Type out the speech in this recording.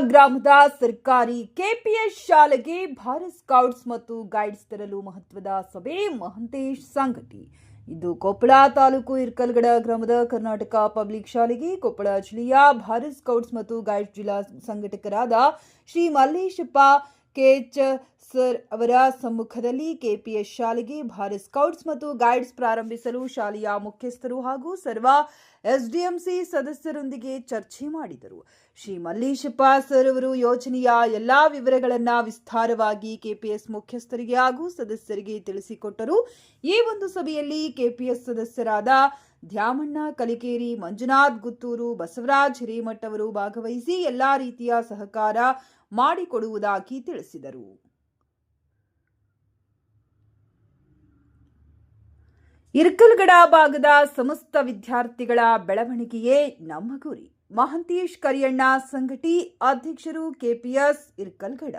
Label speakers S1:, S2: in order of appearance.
S1: ಗ್ರಾಮದ ಸರ್ಕಾರಿ ಕೆಪಿಎಸ್ ಶಾಲೆಗೆ ಭಾರತ್ ಸ್ಕೌಟ್ಸ್ ಮತ್ತು ಗೈಡ್ಸ್ ತರಲು ಮಹತ್ವದ ಸಭೆ. ಮಹಂತೇಶ್ ಸಂಘಟಿ. ಇದು ಕೊಪ್ಪಳ ತಾಲೂಕು ಇರ್ಕಲ್ಗಡ ಗ್ರಾಮದ ಕರ್ನಾಟಕ ಪಬ್ಲಿಕ್ ಶಾಲೆಗೆ ಕೊಪ್ಪಳ ಜಿಲ್ಲೆಯ ಭಾರತ್ ಸ್ಕೌಟ್ಸ್ ಮತ್ತು ಗೈಡ್ಸ್ ಜಿಲ್ಲಾ ಸಂಘಟಕರಾದ ಶ್ರೀ ಮಲ್ಲೇಶಪ್ಪ ಕೆಎಚ್ ಸರ್ ಅವರ ಸಮ್ಮುಖದಲ್ಲಿ ಕೆಪಿಎಸ್ ಶಾಲೆಗೆ ಭಾರತ್ ಸ್ಕೌಟ್ಸ್ ಮತ್ತು ಗೈಡ್ಸ್ ಪ್ರಾರಂಭಿಸಲು ಶಾಲೆಯ ಮುಖ್ಯಸ್ಥರು ಹಾಗೂ ಸರ್ವ ಎಸ್ಡಿಎಂಸಿ ಸದಸ್ಯರೊಂದಿಗೆ ಚರ್ಚೆ ಮಾಡಿದರು. ಶ್ರೀ ಮಲ್ಲೇಶಪ್ಪ ಸರ್ ಅವರು ಯೋಜನೆಯ ಎಲ್ಲಾ ವಿವರಗಳನ್ನು ವಿಸ್ತಾರವಾಗಿ ಕೆಪಿಎಸ್ ಮುಖ್ಯಸ್ಥರಿಗೆ ಹಾಗೂ ಸದಸ್ಯರಿಗೆ ತಿಳಿಸಿಕೊಟ್ಟರು. ಈ ಒಂದು ಸಭೆಯಲ್ಲಿ ಕೆಪಿಎಸ್ ಸದಸ್ಯರಾದ ದ್ಯಾಮಣ್ಣ ಕಲಿಕೇರಿ, ಮಂಜುನಾಥ್ ಗುತ್ತೂರು, ಬಸವರಾಜ್ ಹಿರೇಮಠ್ ಅವರು ಭಾಗವಹಿಸಿ ಎಲ್ಲಾ ರೀತಿಯ ಸಹಕಾರ ಮಾಡಿಕೊಡುವುದಾಗಿ ತಿಳಿಸಿದರು. ಇರ್ಕಲ್ಗಡ ಭಾಗದ ಸಮಸ್ತ ವಿದ್ಯಾರ್ಥಿಗಳ ಬೆಳವಣಿಗೆಯೇ ನಮ್ಮ ಗುರಿ. ಮಹಂತೇಶ್ ಕರಿಯಣ್ಣ ಸಂಘಟಿ, ಅಧ್ಯಕ್ಷರು, ಕೆಪಿಎಸ್ ಇರ್ಕಲ್ಗಡ.